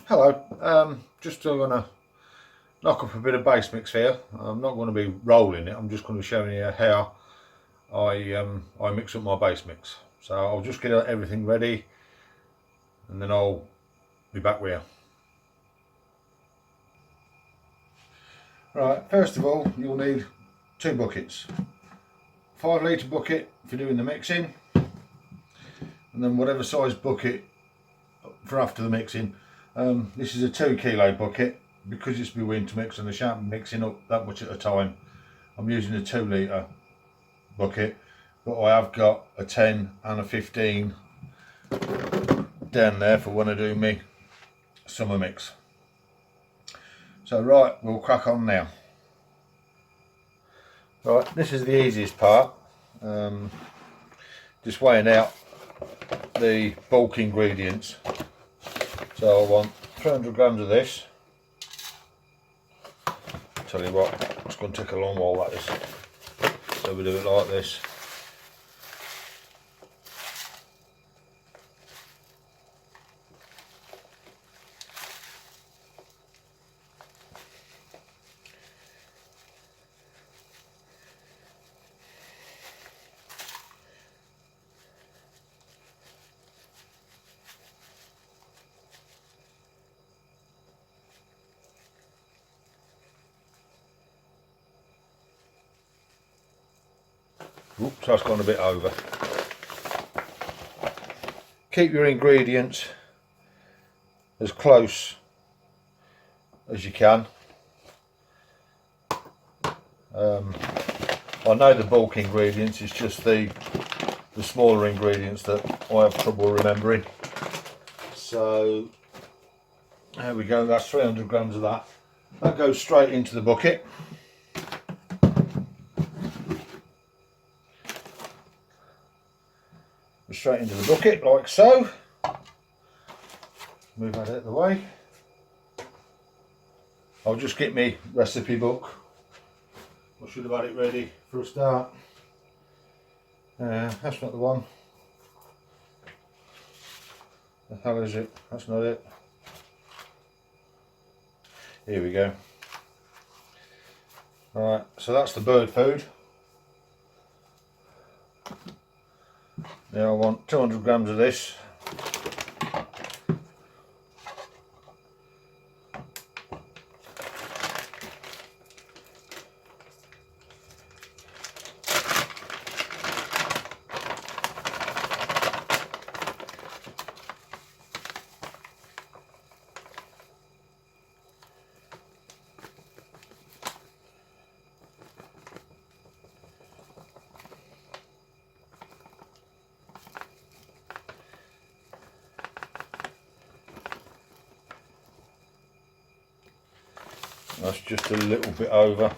Hello, just going to knock up a bit of base mix here. I'm not going to be rolling it, I'm just going to be showing you how I mix up my base mix. So I'll just get everything ready and then I'll be back with you. Right, first of all you'll need two buckets. 5 litre bucket for doing the mixing, and then whatever size bucket for after the mixing. This is a 2 kilo bucket because it's my winter mix and I shan't be mixing up that much at a time. I'm using a 2 litre bucket, but I have got a 10 and a 15 down there for when I do my summer mix. So right, we'll crack on now. Right, this is the easiest part, just weighing out the bulk ingredients. So I want 300 grams of this. Tell you what, it's going to take a long while that is. So we do it like this. Oops, that's gone a bit over. Keep your ingredients as close as you can. I know the bulk ingredients, it's just the smaller ingredients that I have trouble remembering. So there we go, that's 300 grams of that. That goes straight into the bucket. Straight into the bucket like so. Move that out of the way. I'll just get my recipe book. I should have had it ready for a start. That's not the one. The hell is it? That's not it. Here we go. Alright, so that's the bird food. Now I want 200 grams of this. That's just a little bit over,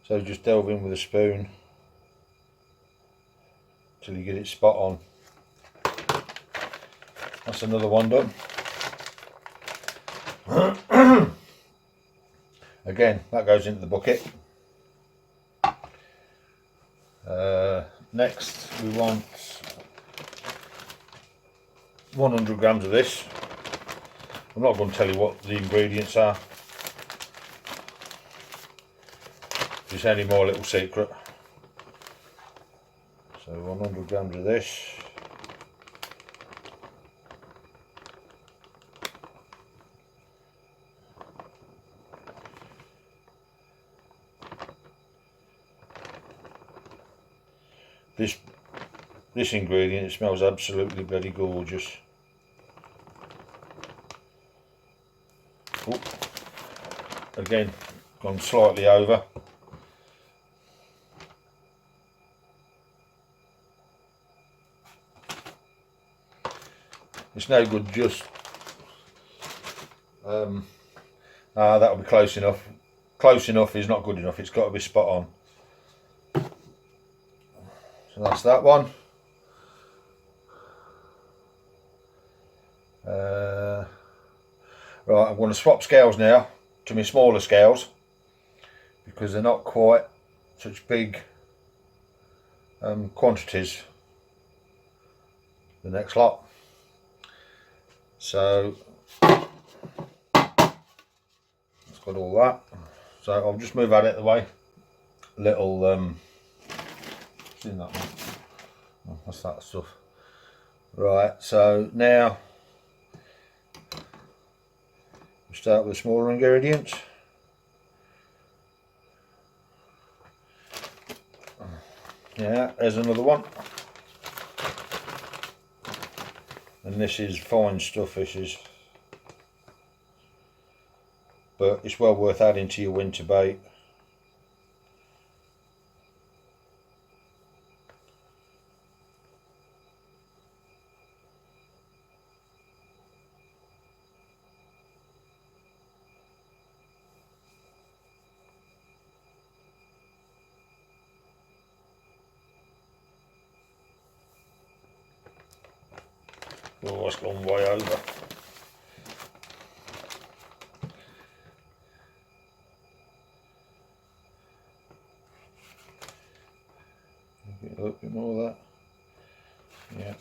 so just delve in with a spoon till you get it spot on. That's another one done. Again, that goes into the bucket. Next we want 100 grams of this. I'm not going to tell you what the ingredients are. It's only my little secret. So 100 grams of this. This ingredient, it smells absolutely bloody gorgeous. Ooh. Again, gone slightly over. It's no good just that'll be close enough. Close enough is not good enough, it's got to be spot on. So that's that one. Right, I'm going to swap scales now to my smaller scales because they're not quite such big quantities. The next lot. So It's got all that. So I'll just move that out of the way. Little seen that one? Oh, what's that stuff? Right, so now we start with smaller ingredients. Yeah, there's another one. And this is fine stuff, this is. But it's well worth adding to your winter bait. Oh, it's gone way over. A little bit more of that. Yeah.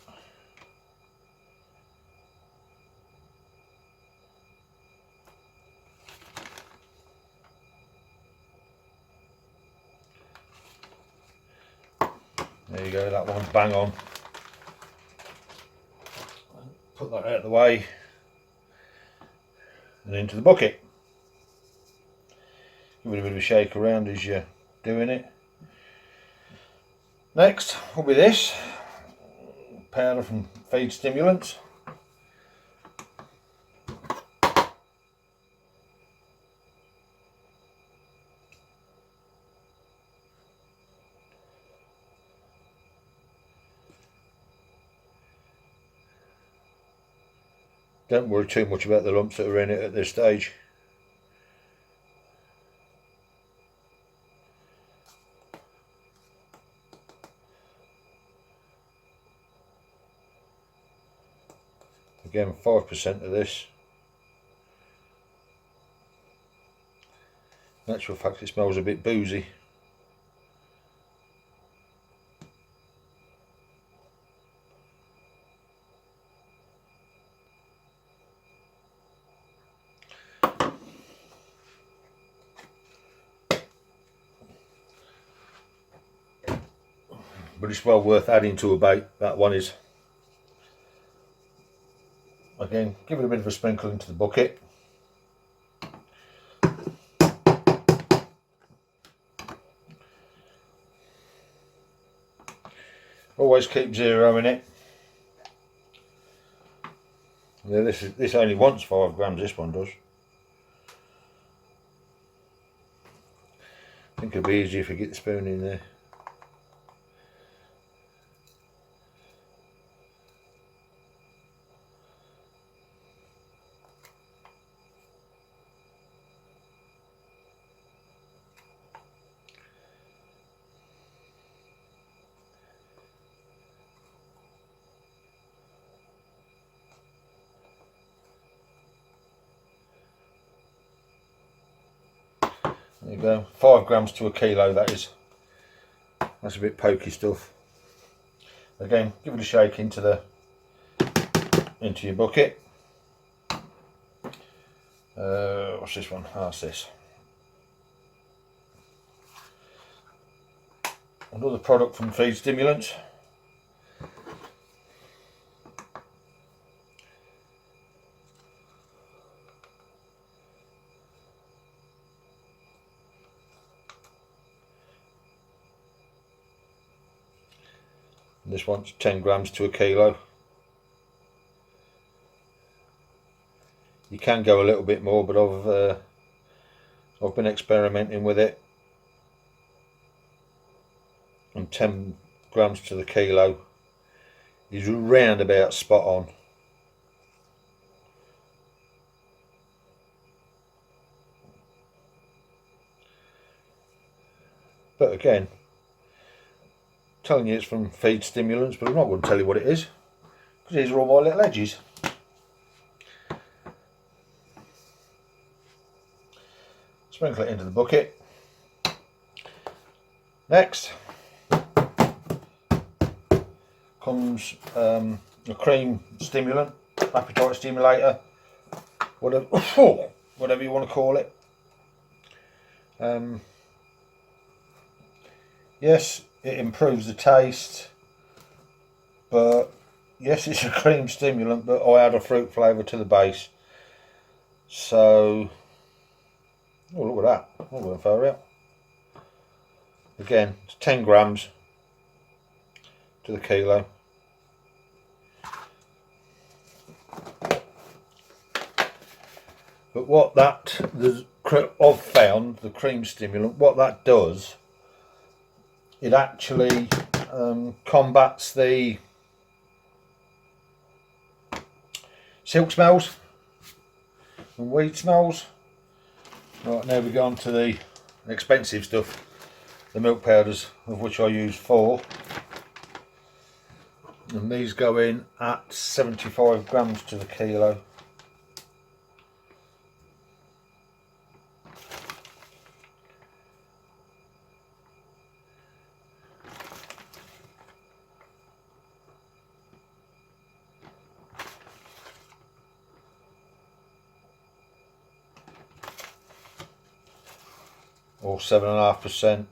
There you go, that one's bang on. Put that out of the way and into the bucket. Give it a bit of a shake around as you're doing it. Next will be this powder from Feed Stimulants. Don't worry too much about the lumps that are in it at this stage. Again, 5% of this. In actual fact, it smells a bit boozy. But it's well worth adding to a bait, that one is. Again, give it a bit of a sprinkle into the bucket. Always keep 0 in it. Yeah, this only wants 5 grams, this one does. I think it'll be easier if you get the spoon in there. There you go, 5 grams to a kilo that is. That's a bit pokey stuff. Again, give it a shake into your bucket. What's this one? Oh, that's this. Another product from Feed Stimulants. This one's 10 grams to a kilo. You can go a little bit more, but I've been experimenting with it, and 10 grams to the kilo is round about spot on. But again, telling you it's from Feed Stimulants, but I'm not going to tell you what it is, because these are all my little edges. Sprinkle it into the bucket. Next comes a cream stimulant, appetite stimulator. whatever, whatever you want to call it. Yes, it improves the taste, but yes, it's a cream stimulant, but I add a fruit flavour to the base. So, oh, look at that. Oh, went far out. Again, it's 10 grams to the kilo. But what I've found, the cream stimulant, what that does, it actually combats the silk smells and weed smells. Right, now we go on to the expensive stuff, the milk powders, of which I use 4. And these go in at 75 grams to the kilo. Or 7.5%.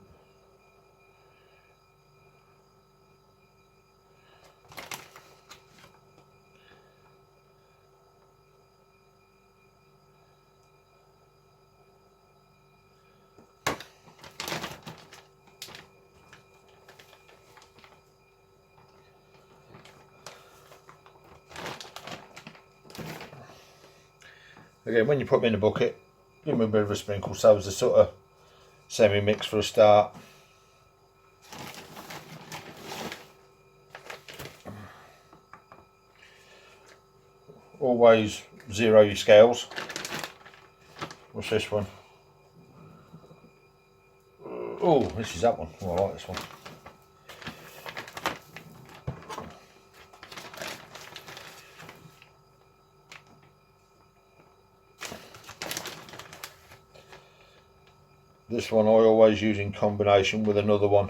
Again, when you put them in a bucket, give them a bit of a sprinkle so as a sort of semi-mix for a start. Always zero your scales. What's this one? Oh, this is that one. Oh, I like this one. This one I always use in combination with another one.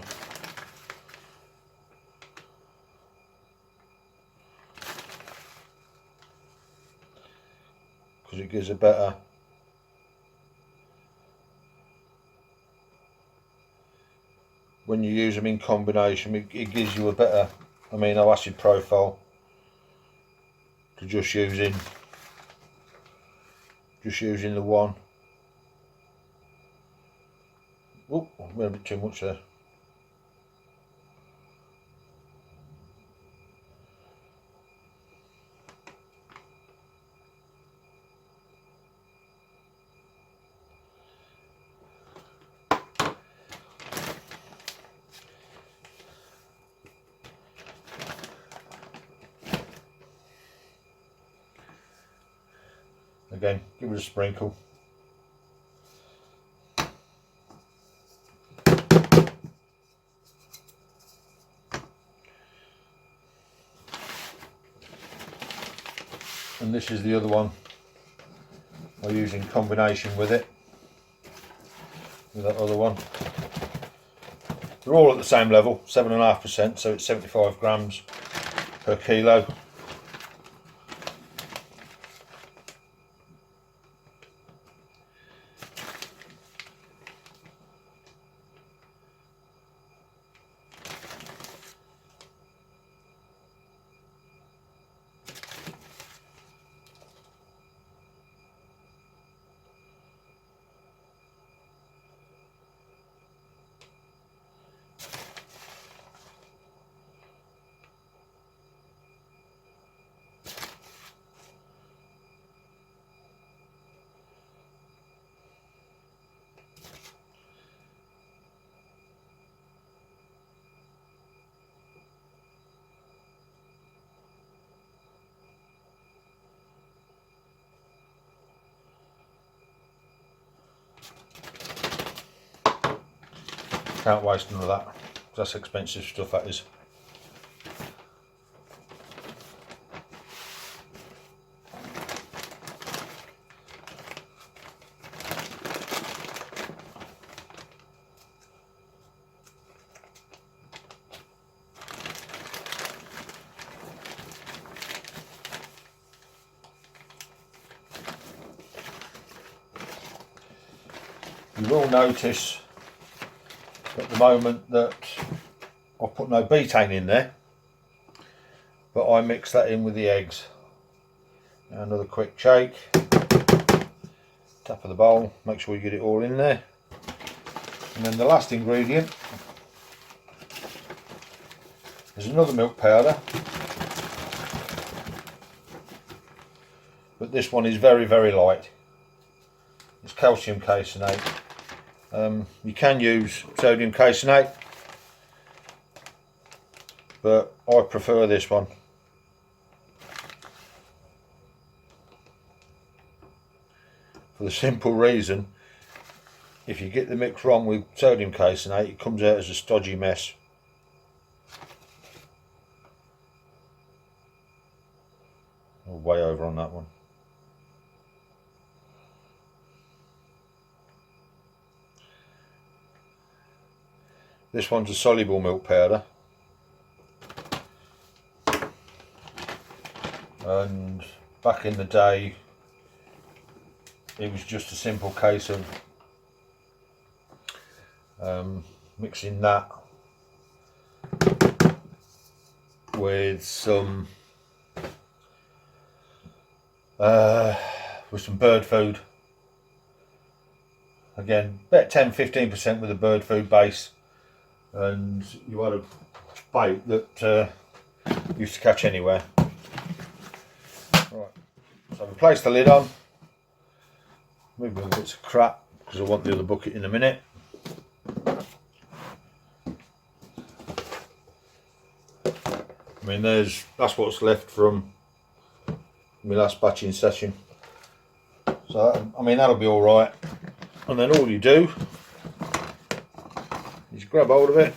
Because it gives a better when you use them in combination, it gives you a better amino acid profile to just using the one. Oh, I've made a bit too much there. Again, give it a sprinkle. And this is the other one I use in combination with it, with that other one. They're all at the same level, 7.5%, so it's 75 grams per kilo. Can't waste none of that. That's expensive stuff, that is. You will notice at the moment that I've put no betaine in there, but I mix that in with the eggs. Another quick shake, tap of the bowl, make sure you get it all in there. And then the last ingredient is another milk powder, but this one is very, very light. It's calcium caseinate. You can use sodium caseinate, but I prefer this one. For the simple reason, if you get the mix wrong with sodium caseinate, it comes out as a stodgy mess. Oh, way over on that one. This one's a soluble milk powder, and back in the day it was just a simple case of mixing that with some bird food. Again, about 10-15% with a bird food base, and you had a bait that used to catch anywhere. Right, so I've replaced the lid on, move the bits of crap because I want the other bucket in a minute. I mean, that's what's left from my last batching session, so I mean that'll be all right. And then all you do is grab hold of it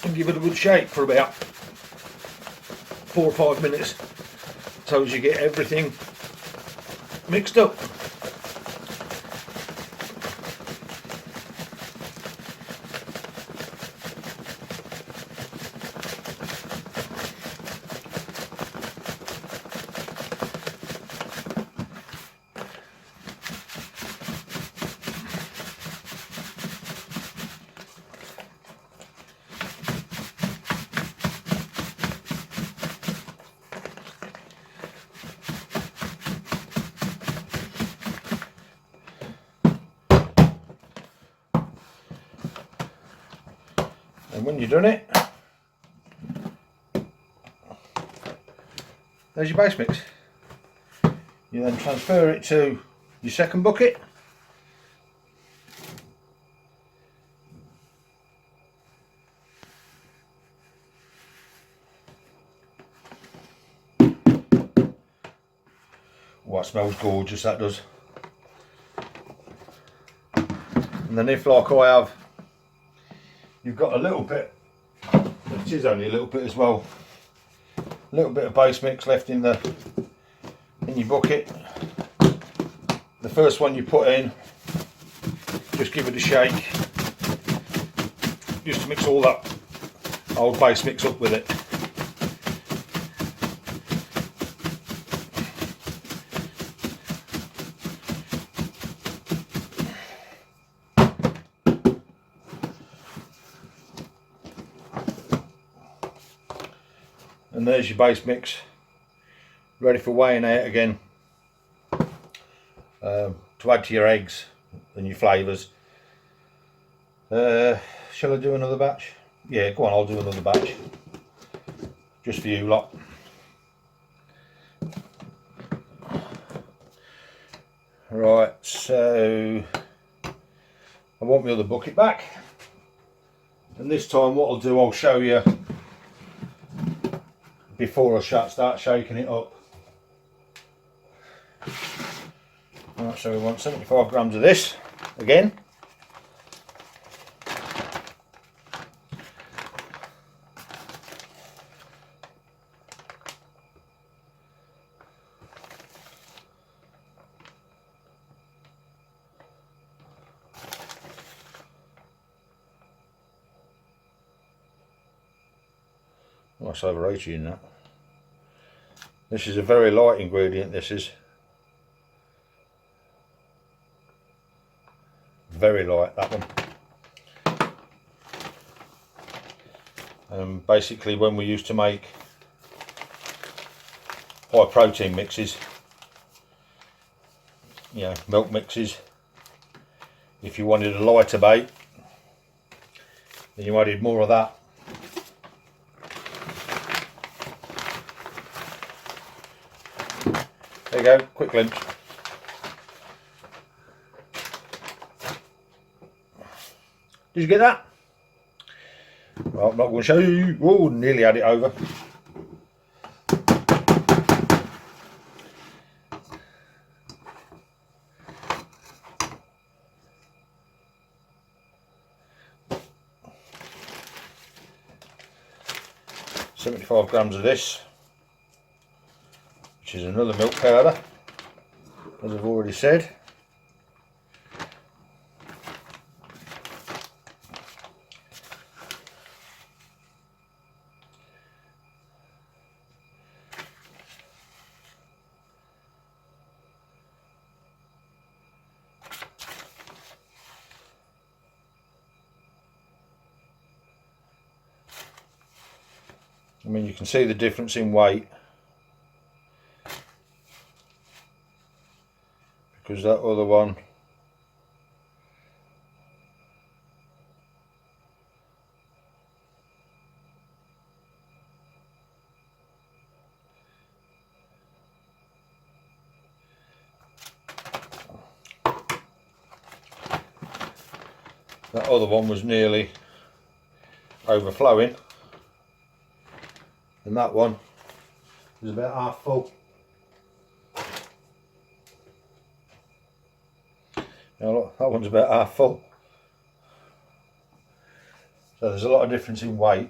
and give it a good shake for about 4 or 5 minutes until you get everything mixed up. And when you've done it, there's your base mix. You then transfer it to your second bucket. Oh, that smells gorgeous, that does. And then if, like I have, you've got a little bit, it is only a little bit as well, a little bit of base mix left in your bucket. The first one you put in, just give it a shake, just to mix all that old base mix up with it. And there's your base mix, ready for weighing out again, to add to your eggs and your flavours. Shall I do another batch? Yeah, go on, I'll do another batch, just for you lot. Right, so I want my other bucket back, and this time what I'll do, I'll show you before I start shaking it up. Right, so we want 75 grams of this again. Oh, that's over 80 in that. This is a very light ingredient, this is. very light, that one. Basically when we used to make high protein mixes, you know, milk mixes, if you wanted a lighter bait, then you added more of that. There you go, quick glimpse. Did you get that? Well, I'm not going to show you. Oh, nearly had it over. £75 grams of this, which is another milk powder, as I've already said. I mean, you can see the difference in weight, because that other one was nearly overflowing, and that one is about half full. Now look, that one's about half full. So there's a lot of difference in weight.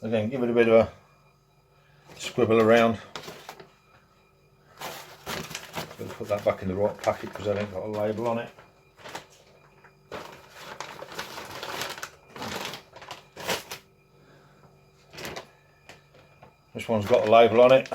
Again, give it a bit of a scribble around. Got to put that back in the right packet because I ain't got a label on it. This one's got a label on it.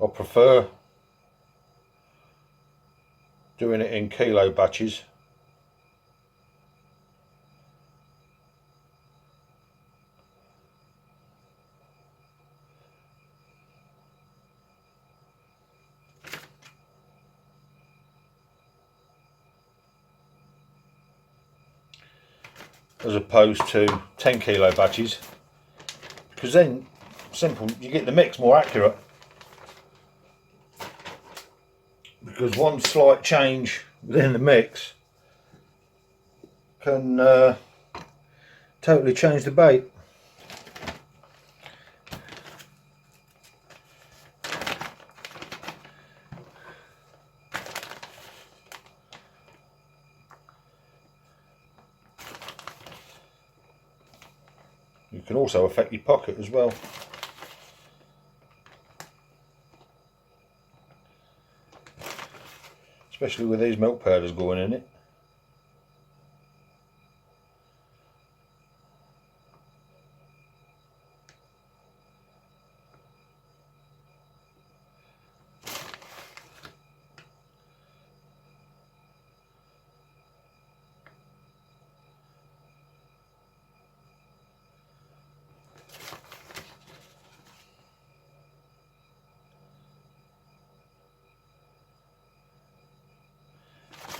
I prefer doing it in kilo batches. As opposed to 10 kilo batches, because then simple, you get the mix more accurate. Because one slight change within the mix can totally change the bait. You can also affect your pocket as well. Especially with these milk powders going in it.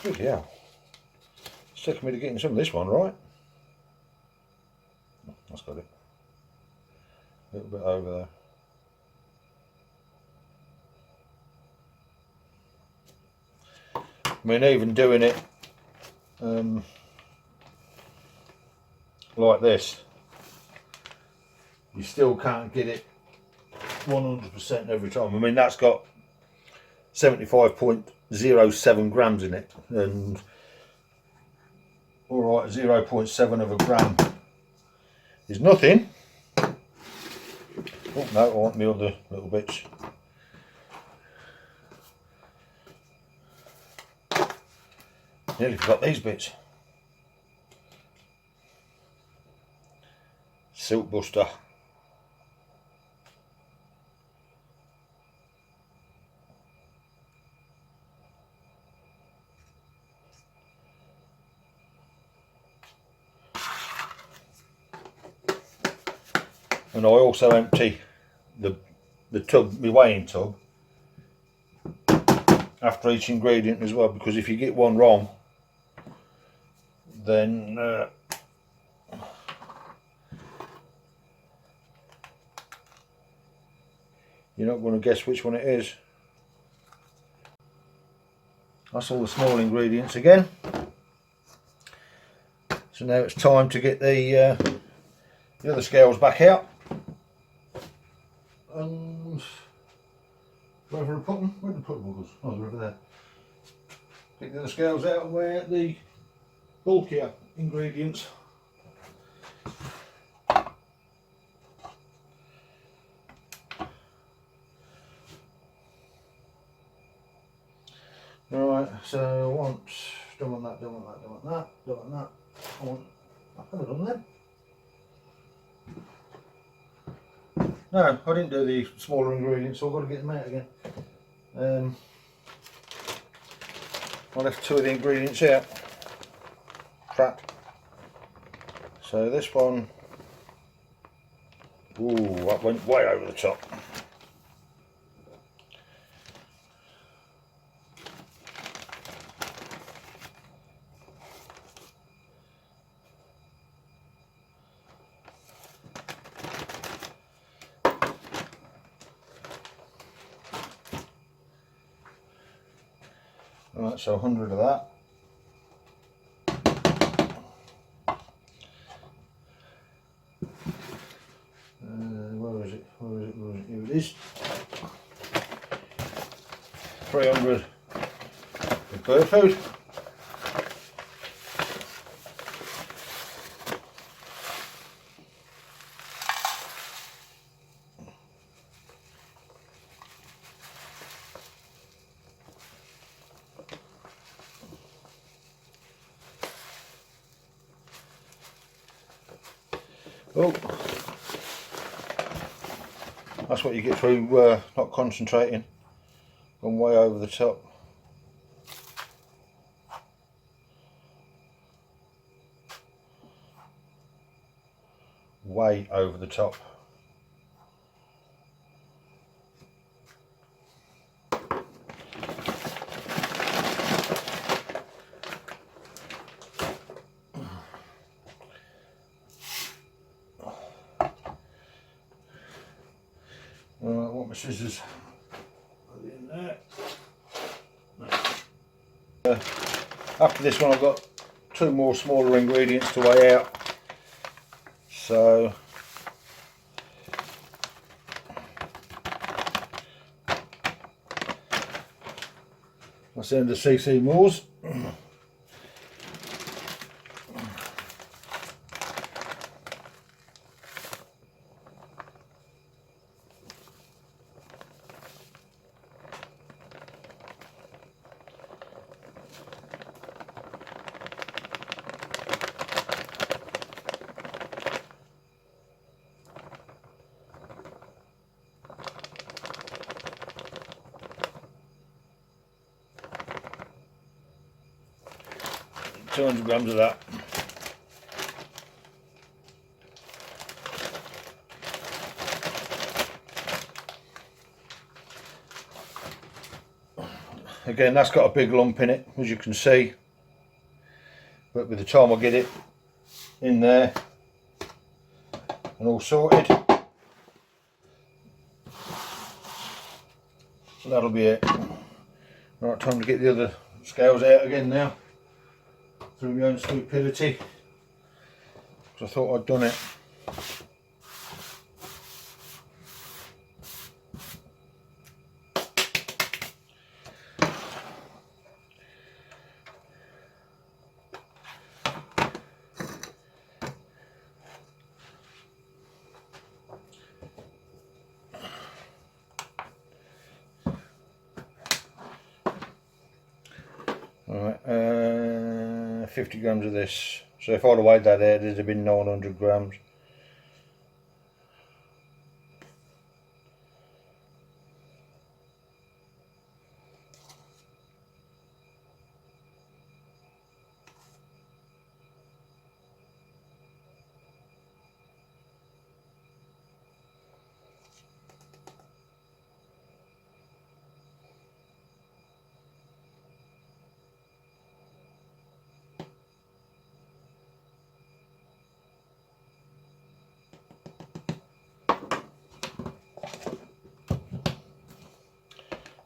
Good, yeah. It's taking me to getting some of this one right. That's got it. A little bit over there. I mean, even doing it like this, you still can't get it 100% every time. I mean, that's got 75.07 grams in it, and Alright, 0.7 of a gram is nothing. Oh no, I want the other little bits. Nearly forgot these bits. Silk buster. And I also empty the tub, my weighing tub, after each ingredient as well, because if you get one wrong, then you're not going to guess which one it is. That's all the small ingredients again. So now it's time to get the other scales back out. And wherever I put them, where did I put the buggles? Oh, they're over there. Take the other scales out and weigh out the bulkier ingredients. Right, so once, don't want that, don't want that, don't want that, don't want that. I haven't done them. No, I didn't do the smaller ingredients, so I've got to get them out again. I left 2 of the ingredients out. Crap. So this one, ooh, that went way over the top. Right, so 100 of that. Where is it? Where is it? Where is it? Here it is. 300 of bird food. Oh, that's what you get through not concentrating. Gone way over the top. Way over the top. I want my scissors. Put it in there. After this one I've got 2 more smaller ingredients to weigh out. So I'll send the CC Moores. 200 grams of that. Again, that's got a big lump in it, as you can see, but with the time I get it in there and all sorted, that'll be it. Right, time to get the other scales out again now, through my own stupidity, because I thought I'd done it. Alright, 50 grams of this. So if I'd have weighed that there, there'd have been 900 grams.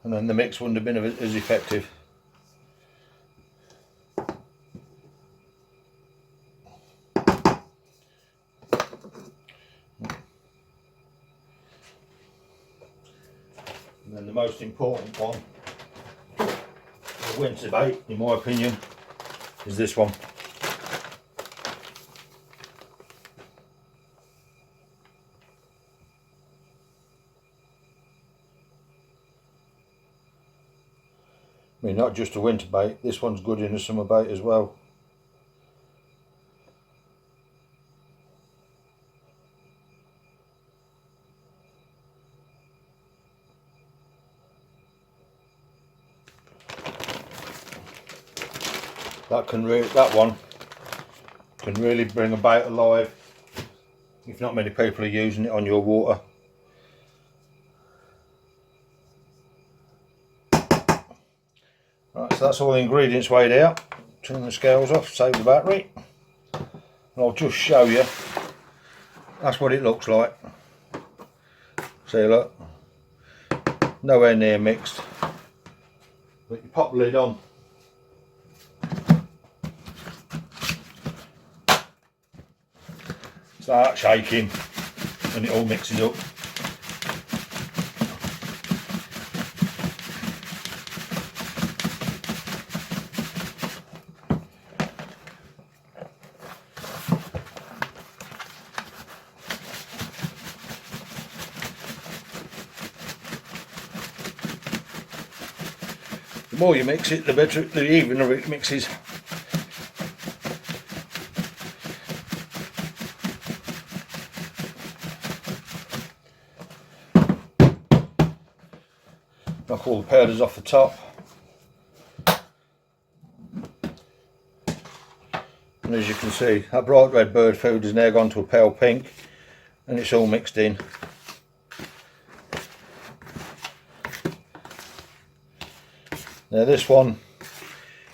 And then the mix wouldn't have been as effective. And then the most important one for winter bait, in my opinion, is this one. I mean, not just a winter bait, this one's good in a summer bait as well. That one can really bring a bait alive if not many people are using it on your water. Right, so that's all the ingredients weighed out. Turn the scales off, save the battery, and I'll just show you. That's what it looks like. See, look, nowhere near mixed. But you pop the lid on. Start shaking and it all mixes up. The more you mix it, the better, the evener it mixes. Knock all the powders off the top. And as you can see, that bright red bird food has now gone to a pale pink and it's all mixed in. Now this one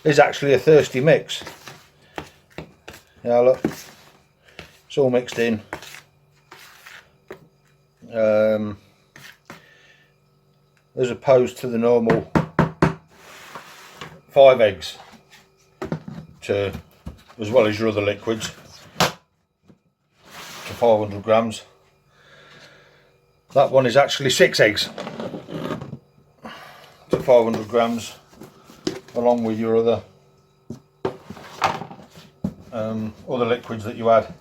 is actually a thirsty mix. Now look, it's all mixed in. As opposed to the normal 5 eggs to, as well as your other liquids, to 500 grams. That one is actually 6 eggs to 500 grams, along with your other liquids that you add.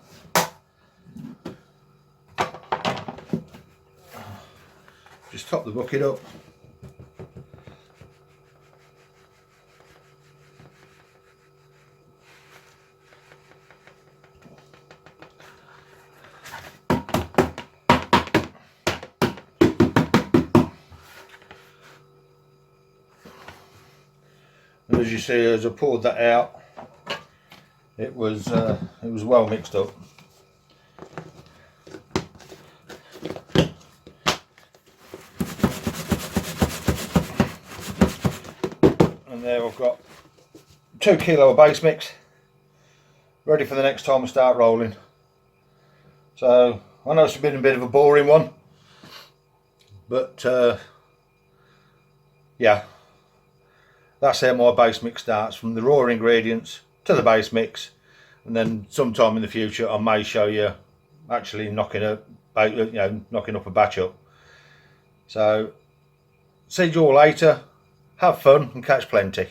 Just top the bucket up. And as you see, as I poured that out, it was well mixed up. And there I've got 2 kilo of base mix ready for the next time I start rolling. So I know it's been a bit of a boring one, but yeah, that's how my base mix starts, from the raw ingredients to the base mix, and then sometime in the future I may show you actually knocking up a batch up. So see you all later, have fun and catch plenty.